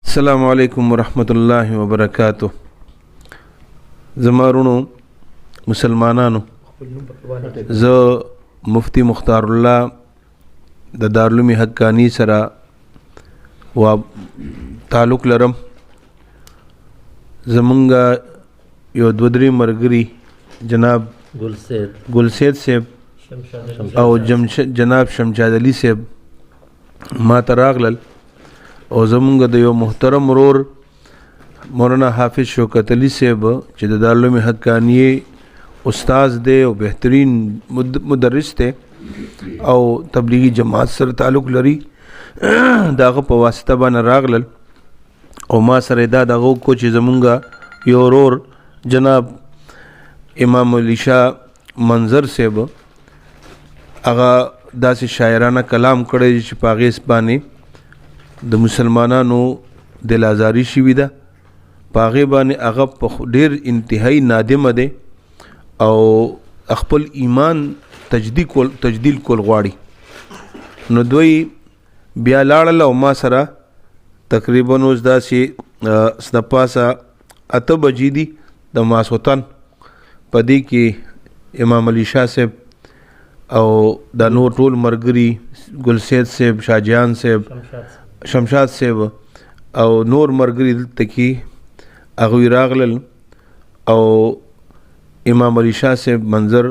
السلام علیکم ورحمۃ اللہ وبرکاتہ. زمارونو مسلمانانو، زه مفتی مختار الله د دارالعلوم حقانی سره و تعلق لرم. زمونږ یو دو درې ملګري جناب ګلسید صاحب او جناب شمشاد علي صاحب ما ته راغلل او زمونږ د یو محترم ورور مولانا حافظ شوکت علي صاحب چې د دارالعلوم حقانی استاذ دی او بهترین مدرس دی او تبلیغی جماعت سره تعلق لري، داغه په واسطه باندې راغلل او ما سره دا دغه کو چې زمونږ یو ورور جناب امام علی شاه منظر صاحب هغه داسې شاعرانه کلام کړی چې په هغې باندې د مسلمانانو دل ازاری شوي ده، په هغې باندې هغه په ډېر انتهایی نادمه دی او خپل ایمان تجدید کول غواړي. نو دوی بیا لاړل او ما سره تقریبا اوس داسې د پاسه 8 بجې دي د ماسوتن، په دې کې امام علی شاه صاحب او د نور ټول مرګري ګلسید صاحب، شاهجهان صاحب، شمشاد صاحب او نور مرګري دلته کې هغوی راغلل او امام علی شاه صاحب منظر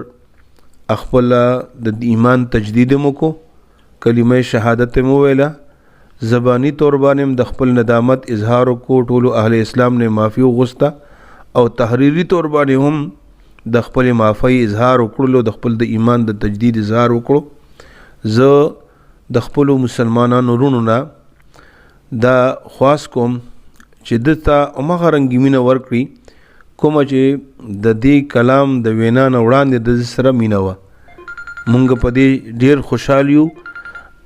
خپل د ایمان تجدید مو کو، کلمه شهادت مو ویله، زبانی طور باندې د خپل ندامت اظهار کو، ټولو اهل اسلام نه معافي وغوسته او تحریری طور باندې هم د خپل معافی اظهار وکړلو، د خپل د ایمان د تجدید اظهار وکړو. زه د خپل مسلمانانو ورونو نه دا خواست کوم چې دته همغه رنګ مینه ورکړي کومه چې د دې کلام د وینا نه وړاندې د سره مینه وه. مونږ په دې ډېر خوشحال یو.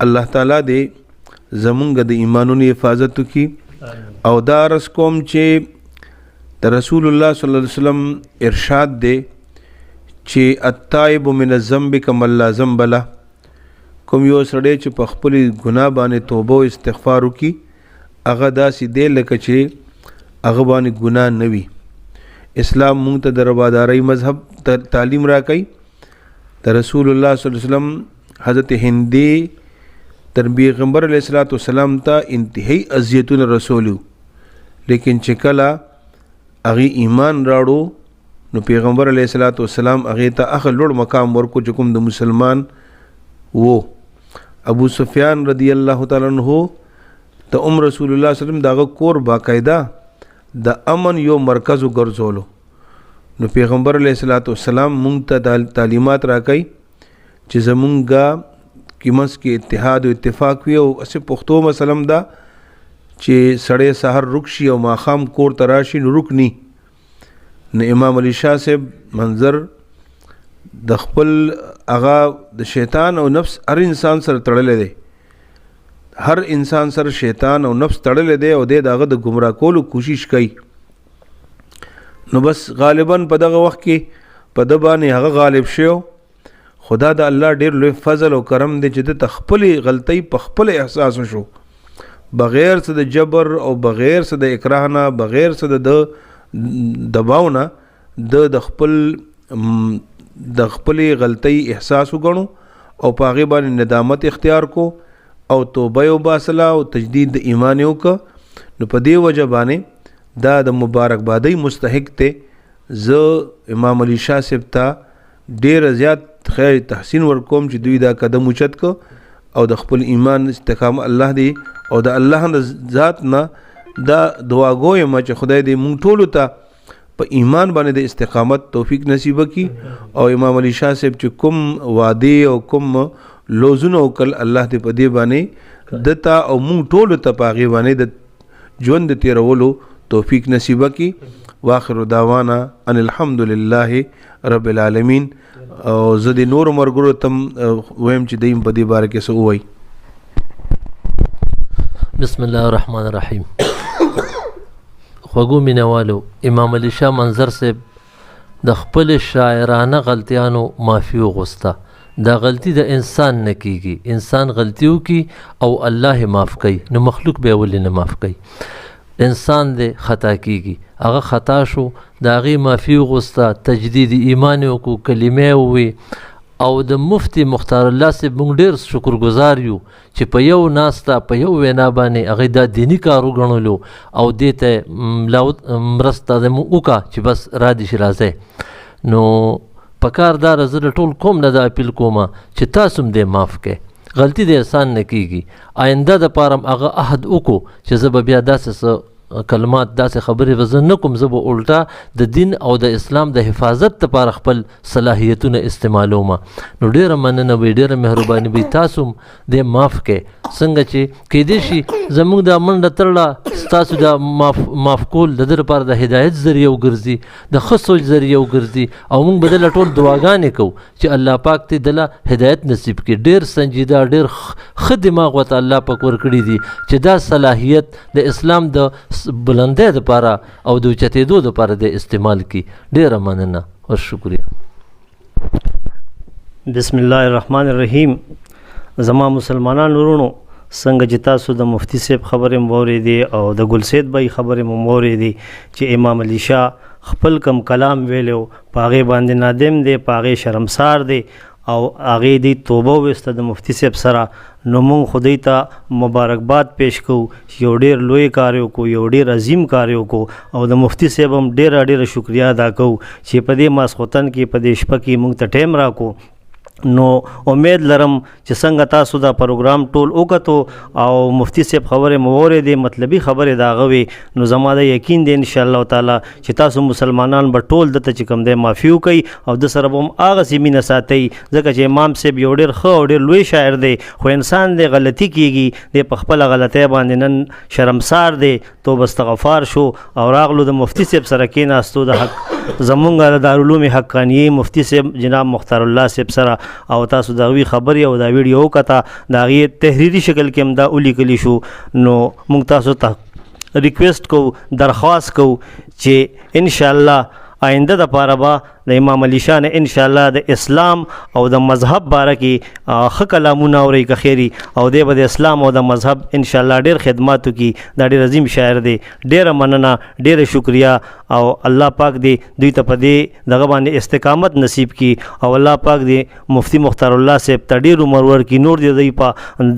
الله تعالی دې زمونږ د ایمانونو حفاظت وکړي او دا عرض کوم چې د رسول الله صلی الله علیه وسلم ارشاد دی چې التائب من الذنب کمن لا ذنب له. کوم یو سړی چې په خپل ګناه باندې توبه او استغفار وکړي هغه داسې دی لکه چې هغه باندې ګناه نه وي. اسلام مونږ ته د روادارۍ مذهب تعلیم راکوي. د رسول الله صلی الله علیه وسلم حضرت هندي تر پیغمبر علیه الصلاۃ والسلام ته انتهایی اذیتونه رسولو، لیکن چې کله هغې ایمان راړو نو پیغمبر علیه الصلاۃ والسلام هغې ته هغه لوړ مقام ورکو چې کوم د مسلمان و. ابو سفیان رضی الله تعالی عنہ ته رسول الله صلی الله علیه وسلم دغه کور باقاعده د امن یو مرکز وګرځولو. نو پیغمبر علیه الصلاۃ والسلام مونږ ته تعلیمات راکړي چې زمونږ کې منځ کې اتحاد او اتفاق وي او اسې پښتو مسلم دا چې سړی سحر رک شي او ماښام کور ته راشي نو رک نی. نو امام علی شاه صاحب منظر د خپل هغه د شیطان او نفس هر انسان سره تړلی دی، هر انسان سره شیطان او نفس تړلی دی او دی د هغه د ګمراه کولو کوشش کوي. نو بس غالبا په دغه وخت کې په ده باندې هغه غالب شو. خدا د الله ډېر لوی فضل او کرم دی چې د خپلې غلطۍ په خپل احساس شو، بغیر څه د جبر او بغیر څه د اکراه نه، بغیر څه د دباو نه، د خپلې غلطۍ احساس وګڼو او په هغې باندې ندامت اختیار کو او توبه یې وباسله او تجدید د ایمان یې وکړه. نو په دې وجه باندې دا د مبارکبادۍ مستحق دی. زه امام علی شاه صاحب ته ډېره زیات خیر تحسین ورکوم چې دوی دا قدم اوچت کو او د خپل ایمان استقامت الله دی او د الله د ذات نه دا دعا کوم چې خدای دې مونږ ټولو ته په ایمان باندې د استقامت توفیق نصیب کړي او امام علی شاه صاحب چې کوم وعده او کوم لوزونه وکړل الله دې په دې باندې دتا او مونږ ټولو ته په هغې باندې د ژوند د تېرولو توفیق نصیب کړي. واخر دعوانا ان الحمد لله رب العالمین. او زه د نورو مرګرو تم ویم چې دیم په دې باره کې څه ووایي. بسم الله الرحمن الرحیم. خوږو مینوالو، امام علی شاه منظر صاحب د خپل شاعرانه غلطیانو معافي وغوسته. دا غلطی د انسان نه کیږي، انسان غلطی وکي او الله معاف کوي، نو مخلوق به ولې نه معاف کوي. انسان دی خطا کیږي، هغه خطا شو د هغې معافي وغوسته، تجدید ایمان یې وکړو، کلمې ووی. او د مفتی مختار الله صاحب موږ ډېر شکرګزار یو چې په یو ناسته په یو وینا باندې هغې دا دیني کار وګڼلو او دې ته مرسته وکړه چې بس را دې شي راځئ. نو پکار دا زه د ټول قوم نه دا اپیل کومه چې تاسو هم دې معاف کړئ، غلطي د احسان نه کیږي. آینده دپاره هم هغه عهد وکړو چې زه به بیا داسې څه کلمات داسې خبرې به زه نه کوم، زه به الټا د دین او د اسلام د حفاظت دپاره خپل صلاحیتونه استعمالوم. نو ډېره مننه وي، ډېره مهرباني وي، تاسو هم دې معاف کړئ. څنګه چې کیدای شي زموږ دا منډه ترړه ستاسو دا معاف کول د ده لپاره د هدایت ذریعه وګرځي، د ښه سوچ ذریعه وګرځي، او موږ به دله ټول دعاګانې کوو چې الله پاک ته دله هدایت نصیب کړي. ډېر سنجیده ډېر ښه دماغ ورته الله پاک ورکړي دي چې دا صلاحیت د اسلام د بلندۍ دپاره او د اوچتېدو دپاره د استعمال کړي. ډېره مننه او شکریه. بسم الله الرحمن الرحیم. زما مسلمانان ورونو، څنګه چې تاسو د مفتی صاحب خبرې مو واورېدې او د ګل سید بھائی خبرې مو واورېدې چې امام علی شاه خپل کم کلام ویلو په هغې باندې نادم دی، په هغې شرمسار دی او هغې دی توبه ویسته د مفتی صاحب سره. نو مونږ خدای ته مبارکباد پیش کوو چې یو ډېر لوی کار یې وکړو، یو ډېر عظیم کار یې وکړو، او د مفتی صاحب هم ډېره شکریه ادا کوو چې په دې ماسخوتن کې په دې شپه کې مونږ ته ټایم راکو. نو امید لرم چې څنګه تاسو دا پروګرام ټول وکتو او مفتی صاحب خبرې مو واورېدې، مطلبي خبرې د هغه وې، نو زما د یقین دی انشاءالله تعالی چې تاسو مسلمانان به ټول دته چې کوم دی معافي وکوئ او د سره به هم هغسې مینه ساتئ، ځکه چې امام صاحب یو ډېر ښه او ډېر لوی شاعر دی، خو انسان دی غلطي کیږي، دی په خپله غلطۍ باندې نن شرمسار دی، توبه استغفار شو او راغلو د مفتی صاحب سره کېناستو د حق زمونږ د دارالعلوم حقانیې مفتی صاحب جناب مختار الله صاحب سره، او تاسو د هغوی خبرې او دا ویډیو وکته، د هغې تحریري شکل کې هم دا ولیکلی شو. نو موږ تاسو ته ریکویسټ کوو، درخواست کوو چې انشاءالله آینده دپاره به د امام علی شاه نه انشاءالله د اسلام او د مذهب باره کې ښه کلامونه اورئ که خیري، او دی به د اسلام او د مذهب انشاءالله ډېر خدمات وکړي. دا ډېر عظیم شاعر دی. ډېره مننه، ډېره شکریه، او الله پاک دې دوی ته په دې دغه باندې استقامت نصیب کړي، او الله پاک دې مفتی مختار الله صاحب ته ډېر عمر ورکړي، نور دې دوی په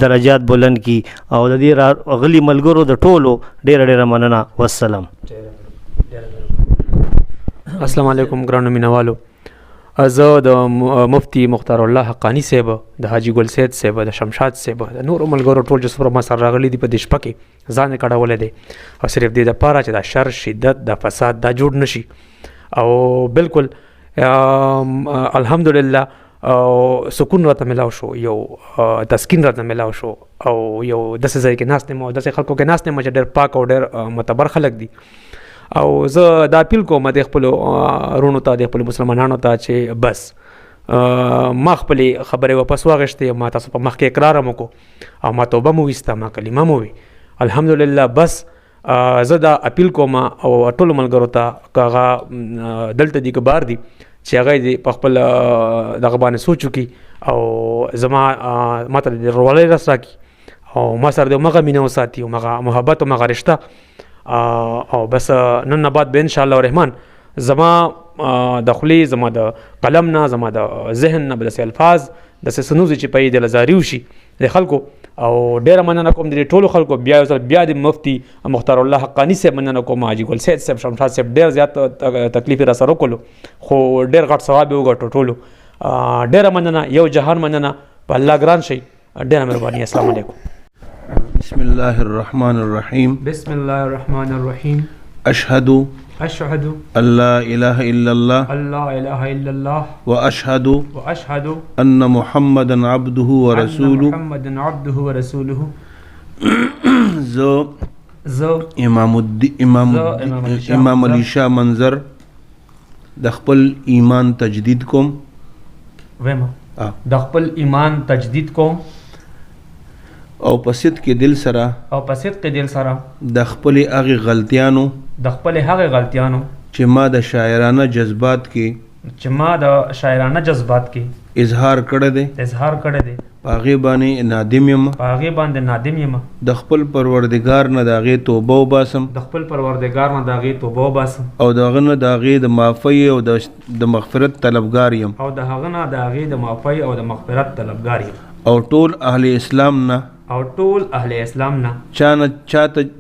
درجات بلند کړي، او د دې راغلي ملګرو د ټولو ډېره مننه. والسلام. السلام علیکم ګرانو مینوالو. زه د مفتی مختار الله حقانی صاحب، د حاجی ګل سید صاحب، د شمشاد صاحب، د نورو ملګرو ټول چې څومره ما سره راغلي دي په دې شپه کې ځان یې کړولی دی، او صرف دې دپاره چې دا شر، شدت، دا فساد دا جوړ نه شي. او بالکل الحمدلله سکون راته ملاو شو، یو تسکین راته ملاو شو، او یو داسې ځای کې ناست یم او داسې خلکو کې ناست یم چې ډېر پاک او ډېر معتبر خلک دي. او زه دا اپیل کوم د خپلو وروڼو ته، د خپلو مسلمانانو ته چې بس ما خپلې خبرې واپس واخیستې، ما تاسو په مخ کې اقرار هم وکړو او ما توبه مو ویسته، ما کلمه مو وی، الحمدلله. بس زه دا اپیل کوم او ټولو ملګرو ته که هغه دلته دي که بار دي چې هغه دې په خپل دغه باندې سوچ وکړي او زما ما ته د ورورولۍ راس راکړي او ما سره د همغه مینه وساتي، همغه محبت، همغه رشته. او بس نن نه بعد به انشاءالله الرحمن زما د خولې، زما د قلم نه، زما د ذهن نه به داسې الفاظ، داسې سنوزي چې په یې د لزاري وشي د خلکو. او ډېره مننه کوم د ټولو خلکو، بیا یو ځل بیا د مفتی مختار الله حقانی صاحب مننه کوم، حاجي ګل سید صاحب، شمشاد صاحب، ډېر زیات تکلیف یې را سره وکړلو، خو ډېر غټ ثواب یې وګټو ټولو. ډېره مننه، یو جهان مننه، په الله ګران شئ، ډېره مهرباني. السلام علیکم. بسم الله الرحمن الرحیم. بسم الله الرحمن الرحیم. اشهد ان لا اله الا الله واشهد ان محمدا عبده ورسوله. زه امام علی شاه منظر د خپل ایمان تجدید کوم، د خپل ایمان تجدید کوم، او په صدق دل سره د خپل هغه غلطیانو چې ما د شاعرانه جذبات کې اظهار کړی دی په هغې باندې نادم یم په هغې باندې نادم یم د خپل پروردګار نه د هغې توبه وباسم د خپل پروردګار نه د هغې توبه وباسم او د هغه نه د هغې د معافۍ او د مغفرت طلبګار یم او د هغه نه د هغې د معافۍ او د مغفرت طلبګار یم او ټول اهل اسلام نه او ټول اهل اسلام نه چاته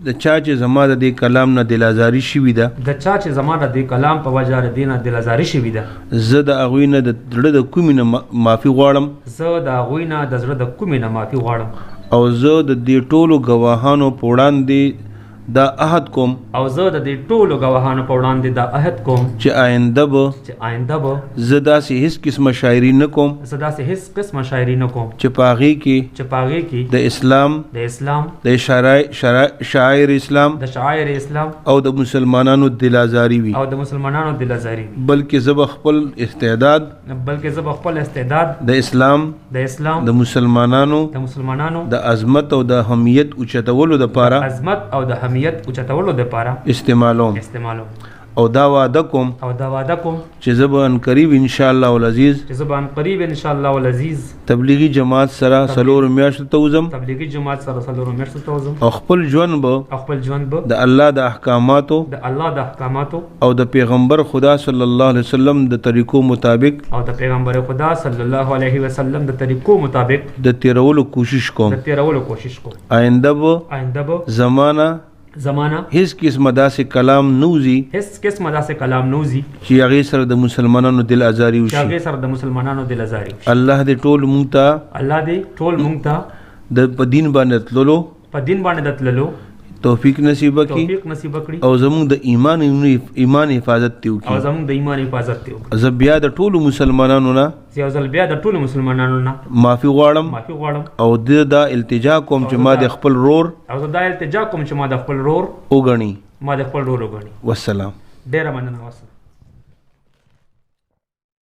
د چا چې زما د دې کلام نه دلازاري شوي ده د چا چې زما د دې کلام په وجه د دې نه دلازاري شوي ده زه د هغوی نه د زړه د کومې نه معافي غواړم زه د هغوی نه د زړه د کومې نه معافي غواړم او زه د دې ټولو ګواهانو په وړاندې دا عهد کوم او زه د دې ټولو ګواهانو په وړاندې دا عهد کوم چې آینده به زه داسې هیڅ قسمه شاعري نه کوم زه داسې هیڅ قسمه شاعري نه کوم چې په هغې کې د اسلام د شاعر اسلام د شاعر اسلام او د مسلمانانو دلازاري وي او د مسلمانانو دلازاري وي بلکې زه به خپل استعداد د اسلام د مسلمانانو د عظمت او د اهمیت اوچتولو دپاره اوچتولو دپاره استعمالوم او دا وعده کوم چې زه به عنقریب انشاءالله العزیز تبلیغي جماعت سره 4 میاشتو ته وځم او خپل ژوند به د الله د احکاماتو او د پیغمبر خدا صلی الله علیه وسلم د طریقو مطابق د تیرولو کوشش کوم آینده به زمانہ هیڅ قسمه داسې کلام نوزي چې هغې سره د مسلمانانو دل ازاري وشي الله دې ټول مونږ ته په دین باندې تللو توفیق نصیب کړي او زموږ د ایمان حفاظت تی وکړي زه بیا د ټولو مسلمانانو نه معافي غواړم او دا التجا کوم چې ما د خپل رور وګڼي والسلام. ډیره مننه.